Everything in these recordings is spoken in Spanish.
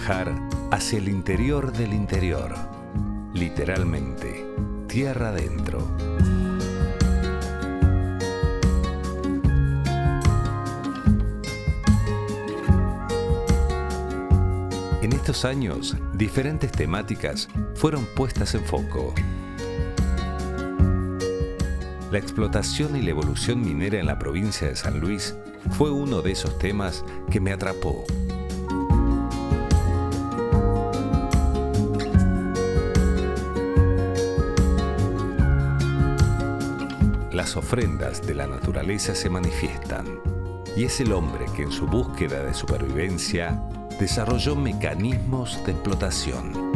viajar hacia el interior del interior. Literalmente, tierra adentro. En estos años, diferentes temáticas fueron puestas en foco. La explotación y la evolución minera en la provincia de San Luis fue uno de esos temas que me atrapó. Las ofrendas de la naturaleza se manifiestan, y es el hombre que en su búsqueda de supervivencia desarrolló mecanismos de explotación.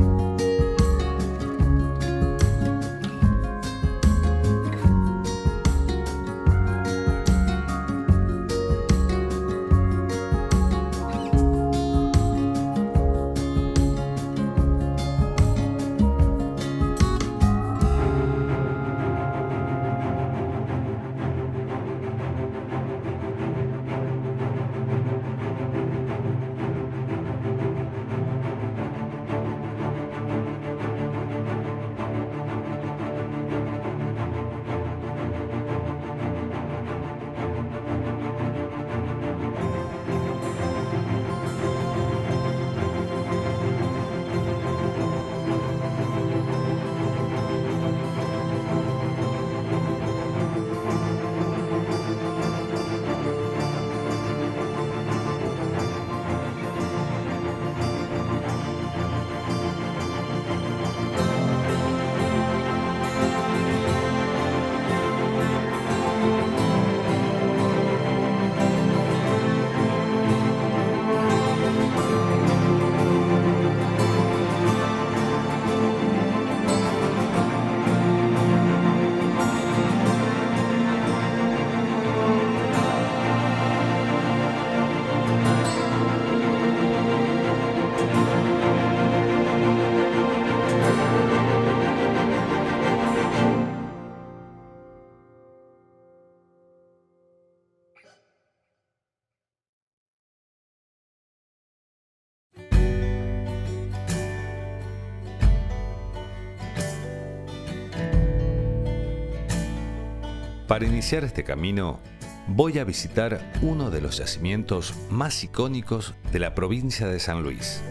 Para iniciar este camino, voy a visitar uno de los yacimientos más icónicos de la provincia de San Luis.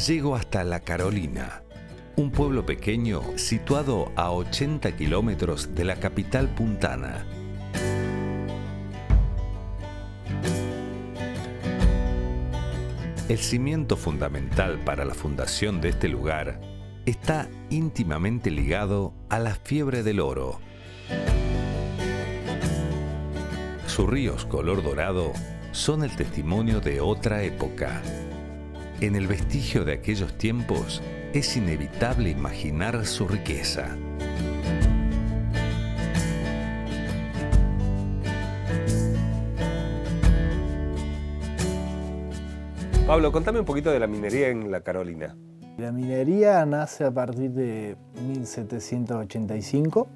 Llego hasta La Carolina, un pueblo pequeño situado a 80 kilómetros de la capital puntana. El cimiento fundamental para la fundación de este lugar está íntimamente ligado a la fiebre del oro. Sus ríos color dorado son el testimonio de otra época. En el vestigio de aquellos tiempos es inevitable imaginar su riqueza. Pablo, contame un poquito de la minería en La Carolina. La minería nace a partir de 1785,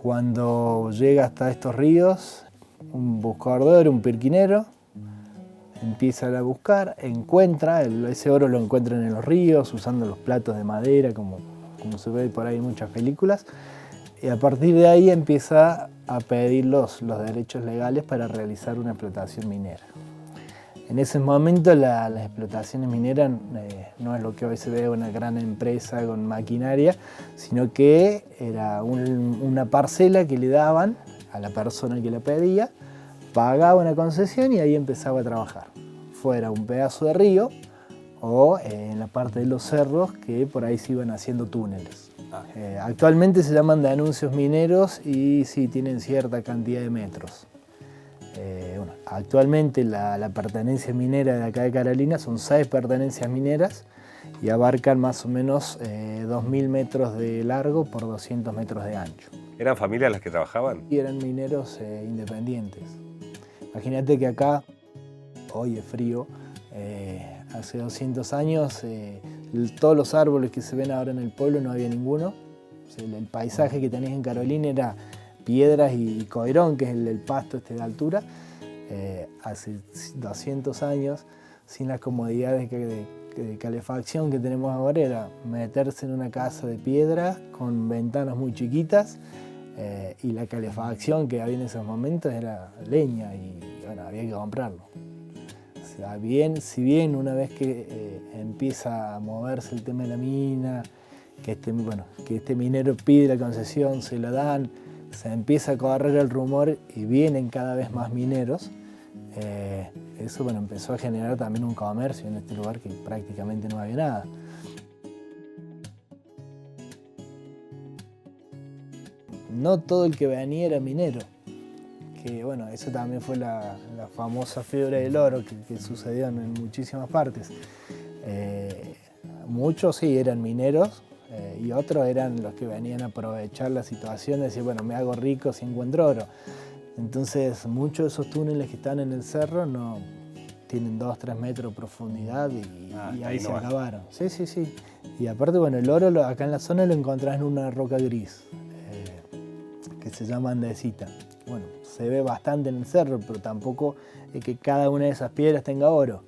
cuando llega hasta estos ríos un buscador, un pirquinero, empieza a buscar, encuentra, ese oro lo encuentran en los ríos, usando los platos de madera, como se ve por ahí en muchas películas, y a partir de ahí empieza a pedir los derechos legales para realizar una explotación minera. En ese momento las explotaciones mineras no es lo que hoy se ve una gran empresa con maquinaria, sino que era una parcela que le daban a la persona que la pedía, pagaba una concesión y ahí empezaba a trabajar. Fuera un pedazo de río o en la parte de los cerros que por ahí se iban haciendo túneles. Actualmente se llaman de anuncios mineros y sí tienen cierta cantidad de metros. Actualmente la pertenencia minera de acá de Carolina son 6 pertenencias mineras y abarcan más o menos 2.000 metros de largo por 200 metros de ancho. ¿Eran familias las que trabajaban? Y eran mineros independientes. Imagínate que acá, hoy es frío, hace 200 años todos los árboles que se ven ahora en el pueblo no había ninguno. O sea, el paisaje que tenés en Carolina era piedras y coirón, que es el pasto de altura. hace 200 años, sin las comodidades de calefacción que tenemos ahora, era meterse en una casa de piedra con ventanas muy chiquitas, y la calefacción que había en esos momentos era leña y bueno, había que comprarlo. O sea, si bien una vez que empieza a moverse el tema de la mina, que este minero pide la concesión, se la dan, se empieza a correr el rumor y vienen cada vez más mineros, eso empezó a generar también un comercio en este lugar que prácticamente no había nada. No todo el que venía era minero, que bueno, eso también fue la famosa fiebre del oro que sucedió en muchísimas partes. Muchos sí eran mineros y otros eran los que venían a aprovechar la situación y decir, bueno, me hago rico si encuentro oro. Entonces muchos de esos túneles que están en el cerro no tienen 2-3 metros de profundidad y ahí se acabaron. Sí. Y aparte, bueno, el oro acá en la zona lo encontrás en una roca gris, que se llama andesita. Bueno, se ve bastante en el cerro, pero tampoco es que cada una de esas piedras tenga oro.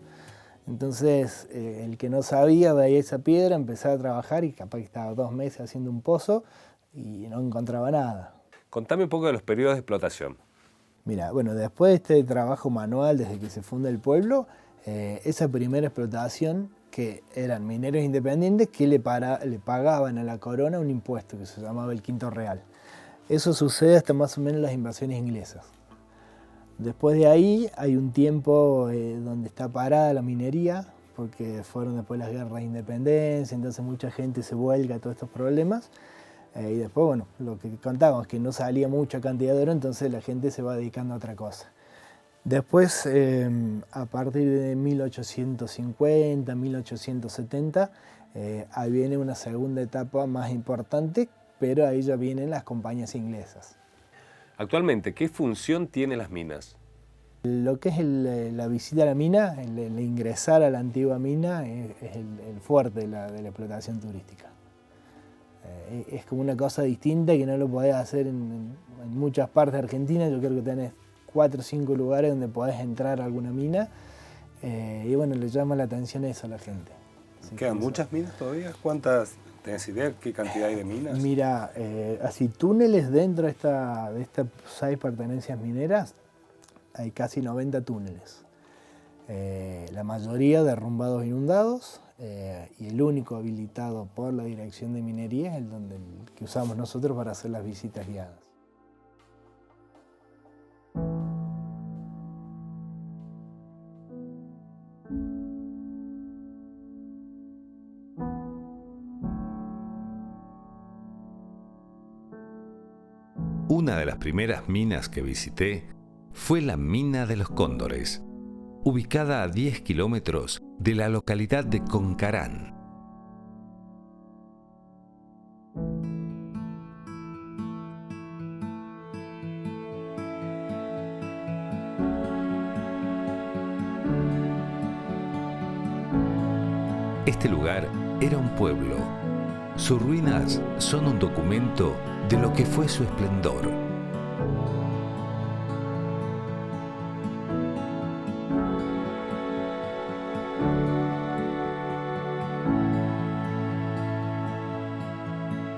Entonces, el que no sabía veía esa piedra, empezaba a trabajar y capaz que estaba 2 meses haciendo un pozo y no encontraba nada. Contame un poco de los periodos de explotación. Mira, bueno, después de este trabajo manual desde que se funda el pueblo, esa primera explotación, que eran mineros independientes que le pagaban a la corona un impuesto que se llamaba el quinto real. Eso sucede hasta más o menos las invasiones inglesas. Después de ahí hay un tiempo donde está parada la minería, porque fueron después las guerras de independencia, entonces mucha gente se vuelca a todos estos problemas. Y después, bueno, lo que contábamos, que no salía mucha cantidad de oro, entonces la gente se va dedicando a otra cosa. Después, a partir de 1850, 1870, ahí viene una segunda etapa más importante, pero ahí ya vienen las compañías inglesas. Actualmente, ¿qué función tienen las minas? Lo que es la visita a la mina, el ingresar a la antigua mina, es el fuerte de la explotación turística. Es como una cosa distinta que no lo podés hacer en muchas partes de Argentina. Yo creo que tenés 4 o 5 lugares donde podés entrar a alguna mina, y bueno, le llama la atención eso a la gente. ¿Quedan muchas minas todavía? ¿Cuántas? ¿Tenés idea qué cantidad hay de minas? Mira, así túneles dentro de estas 6 pertenencias mineras, hay casi 90 túneles. La mayoría derrumbados e inundados, y el único habilitado por la Dirección de Minería es el que usamos nosotros para hacer las visitas guiadas. Una de las primeras minas que visité fue la mina de los Cóndores, ubicada a 10 kilómetros de la localidad de Concarán. Este lugar era un pueblo. Sus ruinas son un documento de lo que fue su esplendor.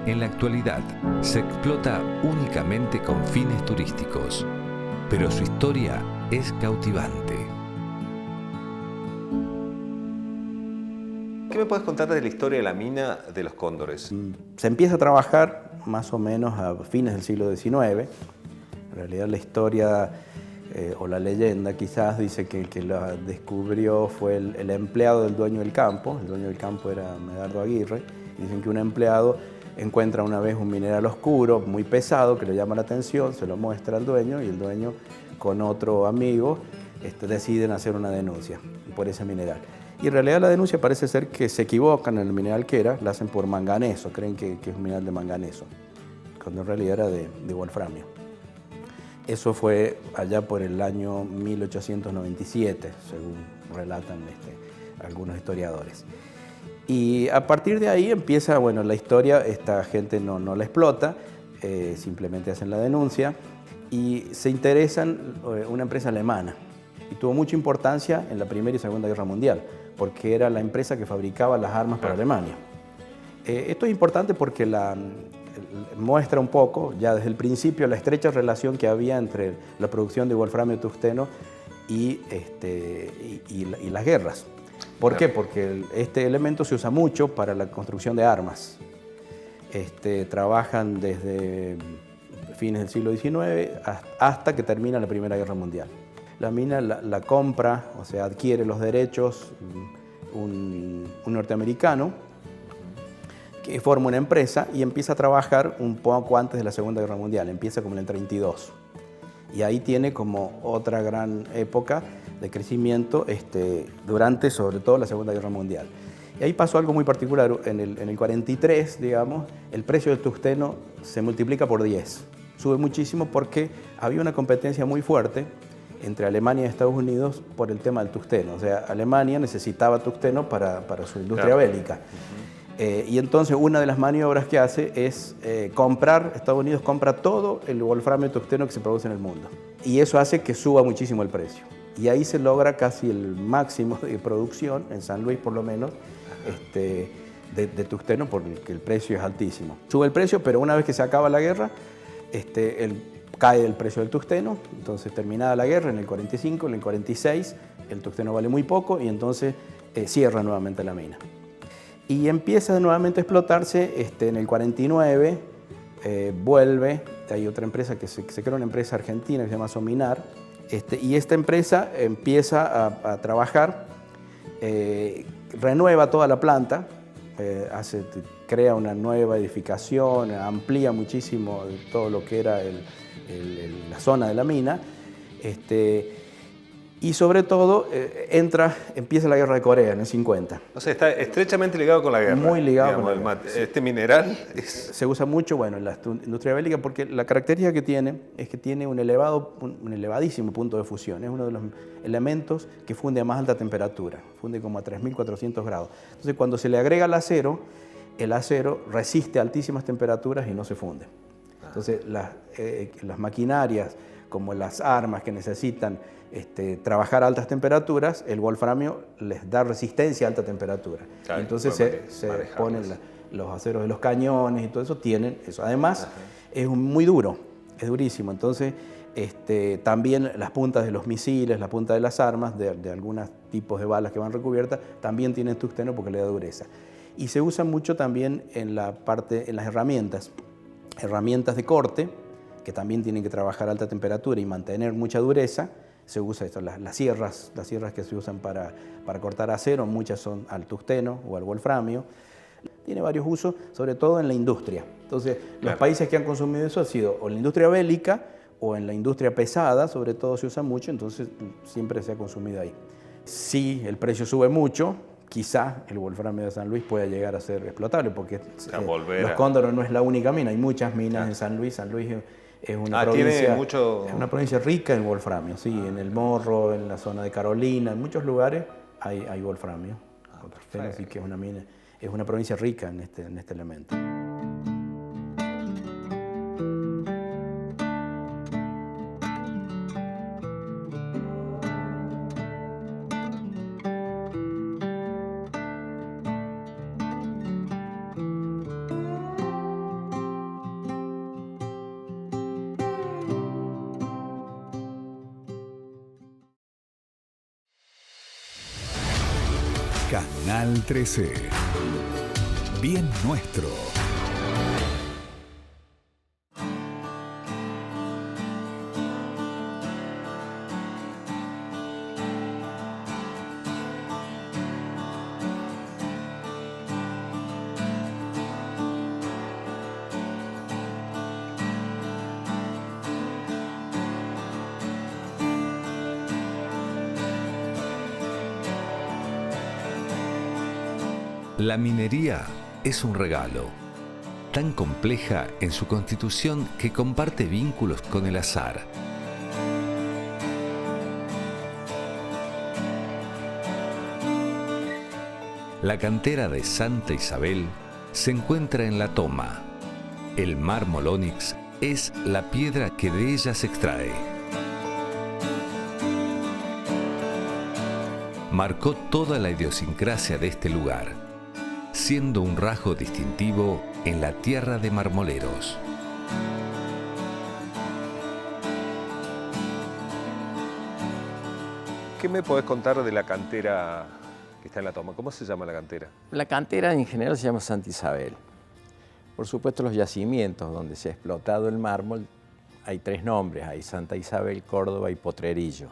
En la actualidad se explota únicamente con fines turísticos, pero su historia es cautivante. ¿Qué me puedes contar de la historia de la mina de los Cóndores? Se empieza a trabajar más o menos a fines del siglo XIX. En realidad la historia o la leyenda quizás dice que el que la descubrió fue el empleado del dueño del campo. El dueño del campo era Medardo Aguirre. Dicen que un empleado encuentra una vez un mineral oscuro, muy pesado, que le llama la atención, se lo muestra al dueño y el dueño con otro amigo deciden hacer una denuncia por ese mineral. Y en realidad la denuncia parece ser que se equivocan en el mineral que era, la hacen por manganeso, creen que es un mineral de manganeso, cuando en realidad era de wolframio. Eso fue allá por el año 1897, según relatan algunos historiadores. Y a partir de ahí empieza, bueno, la historia, esta gente no la explota, simplemente hacen la denuncia y se interesan una empresa alemana y tuvo mucha importancia en la Primera y Segunda Guerra Mundial, porque era la empresa que fabricaba las armas para Alemania. Esto es importante porque muestra un poco, ya desde el principio, la estrecha relación que había entre la producción de wolframio y tungsteno y las guerras. ¿Por qué? Porque este elemento se usa mucho para la construcción de armas. Trabajan desde fines del siglo XIX hasta que termina la Primera Guerra Mundial. La mina la compra, o sea, adquiere los derechos un norteamericano que forma una empresa y empieza a trabajar un poco antes de la Segunda Guerra Mundial, empieza como en el 32. Y ahí tiene como otra gran época de crecimiento durante sobre todo la Segunda Guerra Mundial. Y ahí pasó algo muy particular, en el 43, digamos, el precio del tungsteno se multiplica por 10. Sube muchísimo porque había una competencia muy fuerte entre Alemania y Estados Unidos por el tema del tungsteno. O sea, Alemania necesitaba tungsteno para su industria bélica. Y entonces una de las maniobras que hace es Estados Unidos compra todo el wolframio y tungsteno que se produce en el mundo. Y eso hace que suba muchísimo el precio. Y ahí se logra casi el máximo de producción, en San Luis por lo menos, de tungsteno, porque el precio es altísimo. Sube el precio, pero una vez que se acaba la guerra, cae el precio del tungsteno. Entonces, terminada la guerra, en el 45, en el 46, el tungsteno vale muy poco y entonces cierra nuevamente la mina. Y empieza nuevamente a explotarse en el 49, vuelve, hay otra empresa que se creó, una empresa argentina que se llama Sominar, y esta empresa empieza a trabajar, renueva toda la planta, crea una nueva edificación, amplía muchísimo todo lo que era la zona de la mina, y sobre todo empieza la guerra de Corea en el 50. O sea, está estrechamente ligado con la guerra. Muy ligado, digamos, con la guerra. Este mineral se usa mucho, bueno, en la industria bélica, porque la característica que tiene es que tiene un elevadísimo punto de fusión. Es uno de los elementos que funde a más alta temperatura, funde como a 3.400 grados. Entonces, cuando se le agrega el acero resiste altísimas temperaturas y no se funde. Entonces, las maquinarias, como las armas que necesitan trabajar a altas temperaturas, el wolframio les da resistencia a alta temperatura. Claro, entonces se ponen los aceros de los cañones y todo eso, tienen eso. Además, es muy duro, es durísimo. Entonces, también las puntas de los misiles, la punta de las armas, de algunos tipos de balas que van recubiertas, también tienen tungsteno porque le da dureza. Y se usa mucho también en las herramientas de corte, que también tienen que trabajar a alta temperatura y mantener mucha dureza. Se usa esto, las sierras que se usan para cortar acero, muchas son al tungsteno o al wolframio. Tiene varios usos, sobre todo en la industria. Entonces, los países que han consumido eso han sido o en la industria bélica o en la industria pesada, sobre todo se usa mucho, entonces siempre se ha consumido ahí. Si el precio sube mucho, quizá el wolframio de San Luis pueda llegar a ser explotable, porque Los Cóndoros no es la única mina, hay muchas minas en San Luis. San Luis es una provincia rica en wolframio, sí, en el Morro, en la zona de Carolina, en muchos lugares hay wolframio. Así que es una provincia rica en este elemento. Canal 13. Bien nuestro. La minería es un regalo, tan compleja en su constitución que comparte vínculos con el azar. La cantera de Santa Isabel se encuentra en La Toma. El mármol ónix es la piedra que de ella se extrae. marcó toda la idiosincrasia de este lugar, siendo un rasgo distintivo en la tierra de marmoleros. ¿Qué me podés contar de la cantera que está en La Toma? ¿Cómo se llama la cantera? La cantera en general se llama Santa Isabel. Por supuesto, los yacimientos donde se ha explotado el mármol, hay 3 nombres, hay Santa Isabel, Córdoba y Potrerillo.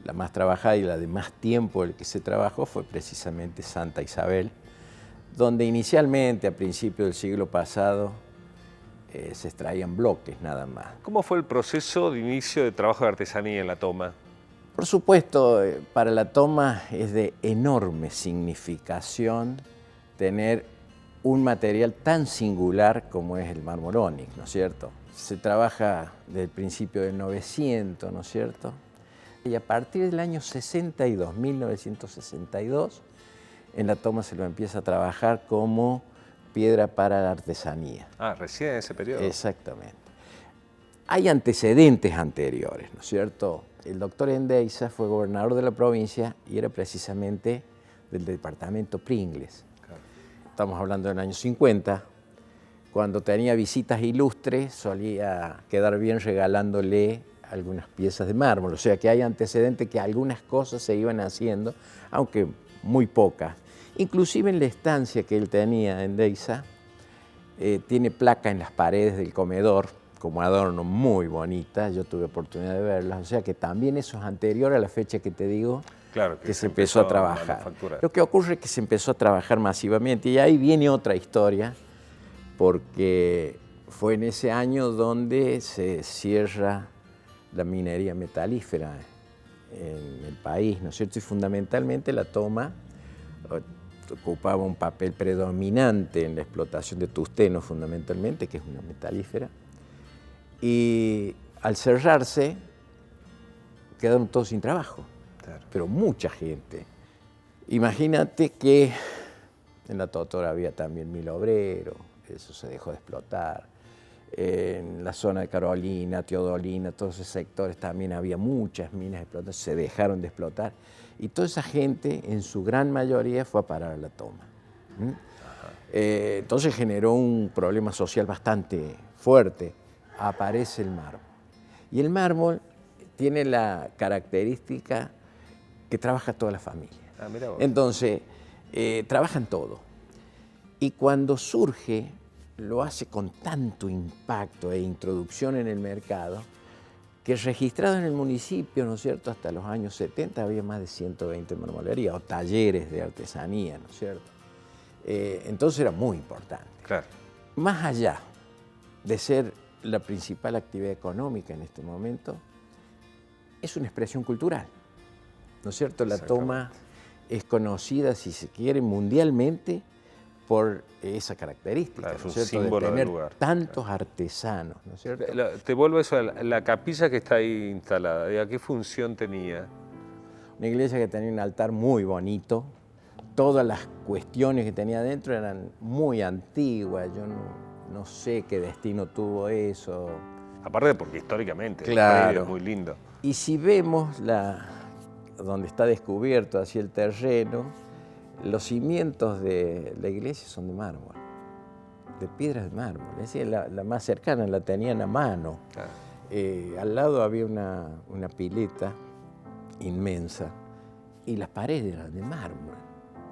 La más trabajada y la de más tiempo el que se trabajó fue precisamente Santa Isabel, donde inicialmente, a principios del siglo pasado, se extraían bloques nada más. ¿Cómo fue el proceso de inicio de trabajo de artesanía en La Toma? Por supuesto, para La Toma es de enorme significación tener un material tan singular como es el mármol ónix, ¿no es cierto? Se trabaja desde el principio del 900, ¿no es cierto? Y a partir del año 62, 1962, en La Toma se lo empieza a trabajar como piedra para la artesanía. Ah, recién en ese periodo. Exactamente. Hay antecedentes anteriores, ¿no es cierto? El doctor Endeiza fue gobernador de la provincia y era precisamente del departamento Pringles. Claro. Estamos hablando del año 50. Cuando tenía visitas ilustres, solía quedar bien regalándole algunas piezas de mármol. O sea que hay antecedentes que algunas cosas se iban haciendo, aunque muy pocas. Inclusive en la estancia que él tenía en Endeiza, tiene placa en las paredes del comedor, como adorno muy bonita, yo tuve oportunidad de verlas, o sea que también eso es anterior a la fecha que te digo, claro, que se empezó a trabajar. Lo que ocurre es que se empezó a trabajar masivamente y ahí viene otra historia, porque fue en ese año donde se cierra la minería metalífera en el país, ¿no es cierto? Y fundamentalmente La Toma ocupaba un papel predominante en la explotación de tungsteno fundamentalmente, que es una metalífera. Y al cerrarse, quedaron todos sin trabajo, claro, pero mucha gente. Imagínate que en La Totora había también 1000 obreros, eso se dejó de explotar. En la zona de Carolina, Teodolina, todos esos sectores también había muchas minas explotadas, se dejaron de explotar. Y toda esa gente, en su gran mayoría, fue a parar a La Toma. Entonces generó un problema social bastante fuerte. Aparece el mármol. Y el mármol tiene la característica que trabaja toda la familia. Ah, mira vos. Entonces, trabajan todo. Y cuando surge, lo hace con tanto impacto e introducción en el mercado, que registrado en el municipio, ¿no es cierto?, hasta los años 70 había más de 120 marmolerías o talleres de artesanía, ¿no es cierto? Entonces era muy importante. Claro. Más allá de ser la principal actividad económica en este momento, es una expresión cultural, ¿no es cierto? La Toma es conocida, si se quiere, mundialmente por esa característica, claro, ¿no es cierto?, símbolo de tener del lugar, tantos artesanos, ¿no es cierto? Te vuelvo a eso, la capilla que está ahí instalada, ¿a qué función tenía? Una iglesia que tenía un altar muy bonito, todas las cuestiones que tenía dentro eran muy antiguas, yo no sé qué destino tuvo eso. Aparte porque históricamente, claro, es muy lindo. Y si vemos donde está descubierto así el terreno, los cimientos de la iglesia son de mármol, de piedras de mármol. Es decir, la más cercana la tenían a mano. Claro. Al lado había una pileta inmensa y las paredes eran de mármol,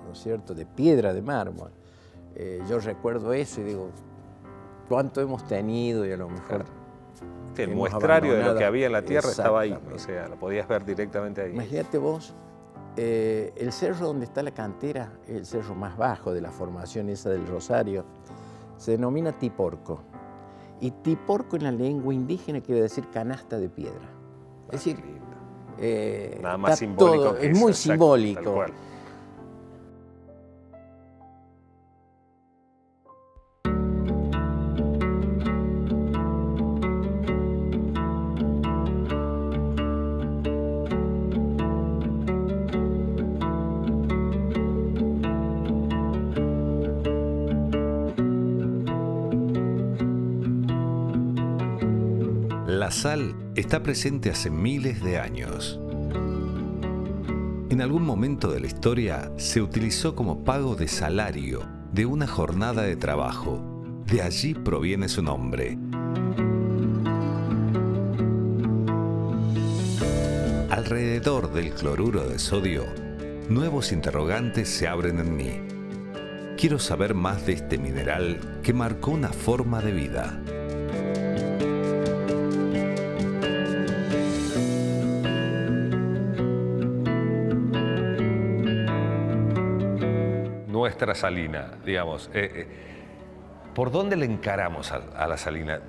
¿no es cierto?, de piedra de mármol. Yo recuerdo eso y digo, ¿cuánto hemos tenido? Y a lo mejor... Claro. El muestrario de lo que había en la tierra estaba ahí, o sea, lo podías ver directamente ahí. Imagínate vos, el cerro donde está la cantera, el cerro más bajo de la formación esa del Rosario, se denomina Tiporco. Y Tiporco en la lengua indígena quiere decir canasta de piedra. Es decir, nada más simbólico todo, que es muy simbólico. Tal cual. La sal está presente hace miles de años. en algún momento de la historia se utilizó como pago de salario de una jornada de trabajo. De allí proviene su nombre. Alrededor del cloruro de sodio, nuevos interrogantes se abren en mí. Quiero saber más de este mineral que marcó una forma de vida. Nuestra salina, digamos. ¿Por dónde le encaramos a la salina?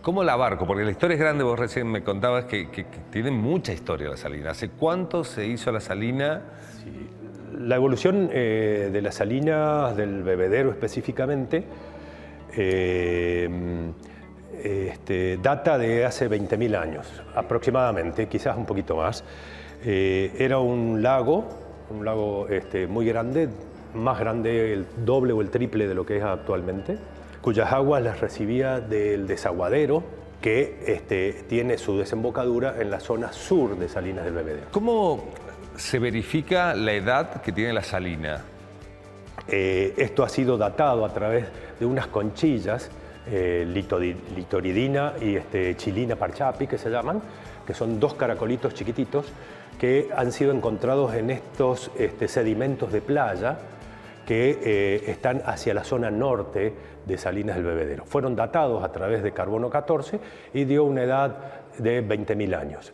¿Cómo la abarco? Porque la historia es grande, vos recién me contabas que tiene mucha historia la salina. ¿Hace cuánto se hizo la salina? Sí. La evolución de las salinas, del bebedero específicamente, data de hace 20.000 años aproximadamente, quizás un poquito más. Era un lago muy grande, más grande, el doble o el triple de lo que es actualmente, cuyas aguas las recibía del desaguadero que tiene su desembocadura en la zona sur de Salinas del Bebedero. ¿Cómo se verifica la edad que tiene la salina? Esto ha sido datado a través de unas conchillas, litoridina y chilina parchapi, que se llaman, que son dos caracolitos chiquititos que han sido encontrados en estos sedimentos de playa que están hacia la zona norte de Salinas del Bebedero. Fueron datados a través de carbono 14 y dio una edad de 20.000 años.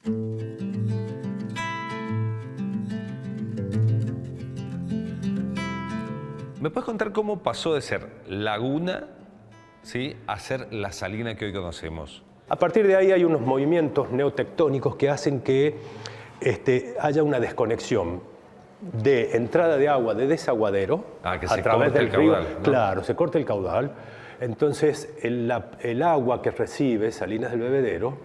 ¿Me puedes contar cómo pasó de ser laguna, ¿sí?, a ser la salina que hoy conocemos? A partir de ahí hay unos movimientos neotectónicos que hacen que haya una desconexión de entrada de agua de desaguadero que a través del río. Caudal, ¿no? Claro, se corta el caudal. Entonces el agua que recibe Salinas del Bebedero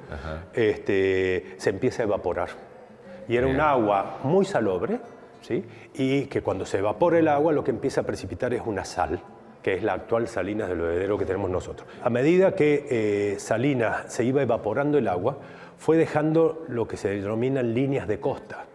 se empieza a evaporar. Y era un agua muy salobre, ¿sí? Y que cuando se evapora el agua lo que empieza a precipitar es una sal, que es la actual Salinas del Bebedero que tenemos nosotros. A medida que Salinas se iba evaporando el agua, fue dejando lo que se denominan líneas de costa,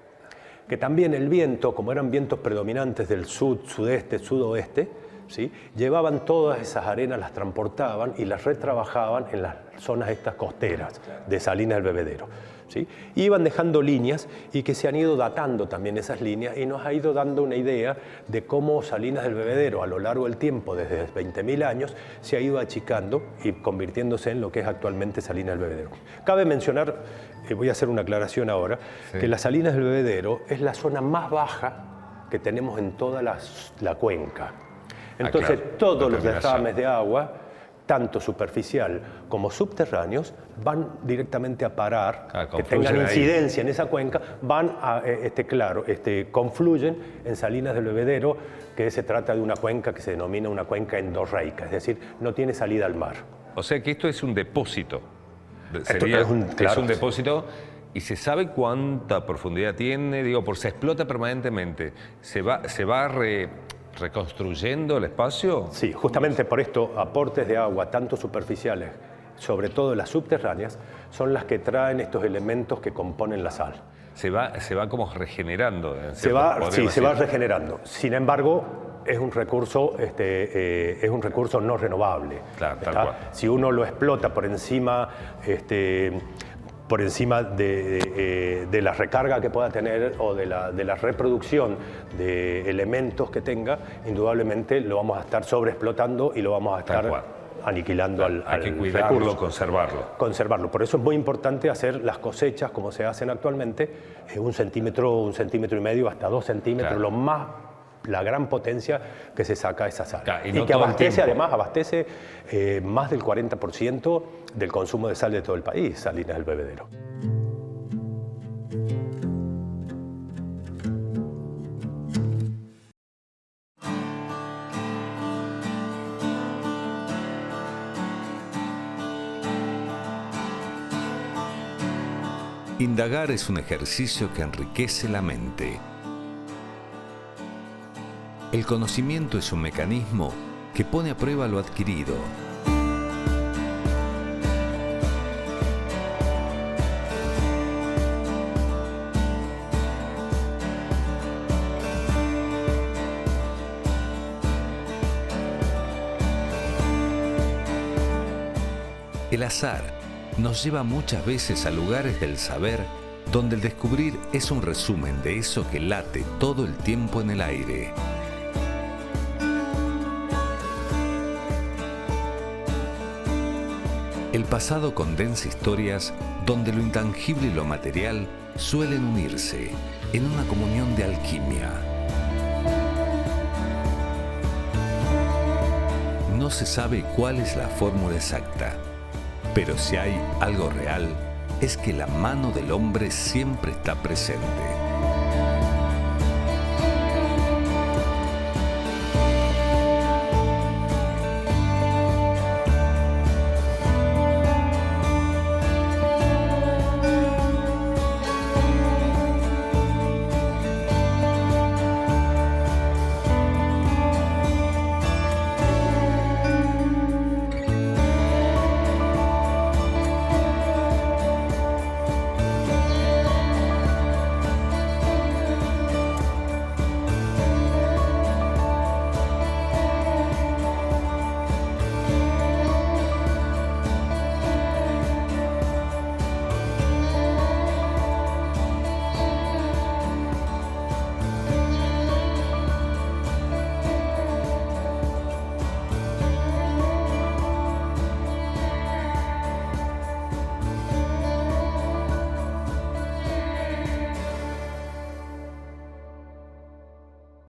que también el viento, como eran vientos predominantes del sur, sudeste, sudoeste, ¿sí?, llevaban todas esas arenas, las transportaban y las retrabajaban en las zonas estas costeras de Salinas del Bebedero, ¿sí? Iban dejando líneas y que se han ido datando también esas líneas y nos ha ido dando una idea de cómo Salinas del Bebedero a lo largo del tiempo, desde 20.000 años, se ha ido achicando y convirtiéndose en lo que es actualmente Salinas del Bebedero. Cabe mencionar, voy a hacer una aclaración ahora, que las Salinas del Bebedero es la zona más baja que tenemos en toda la cuenca. Entonces, claro, todos los derrames de agua, tanto superficial como subterráneos, van directamente a parar, que tengan incidencia en esa cuenca, van a, confluyen en Salinas del Bebedero, que se trata de una cuenca que se denomina una cuenca endorreica, es decir, no tiene salida al mar. O sea que esto es un depósito. Claro, es un depósito. ¿Y se sabe cuánta profundidad tiene? Digo, se explota permanentemente. ¿Se va reconstruyendo el espacio? Sí, justamente por esto aportes de agua, tanto superficiales, sobre todo las subterráneas, son las que traen estos elementos que componen la sal. Se va como regenerando. Se va regenerando. Sin embargo, es un recurso no renovable. Claro, tal cual. Si uno lo explota por encima de la recarga que pueda tener o de la reproducción de elementos que tenga, indudablemente lo vamos a estar sobreexplotando y lo vamos a estar aniquilando al Hay que cuidarlo, recurso. conservarlo. Por eso es muy importante hacer las cosechas como se hacen actualmente, 1 centímetro, 1,5 centímetros, hasta 2 centímetros, Claro. la gran potencia que se saca esa sal. Claro, y no que todo el abastece, tiempo. además, más del 40% del consumo de sal de todo el país, Salinas del Bebedero. Indagar es un ejercicio que enriquece la mente. El conocimiento es un mecanismo que pone a prueba lo adquirido. El azar nos lleva muchas veces a lugares del saber donde el descubrir es un resumen de eso que late todo el tiempo en el aire. El pasado condensa historias donde lo intangible y lo material suelen unirse en una comunión de alquimia. No se sabe cuál es la fórmula exacta, pero si hay algo real, es que la mano del hombre siempre está presente.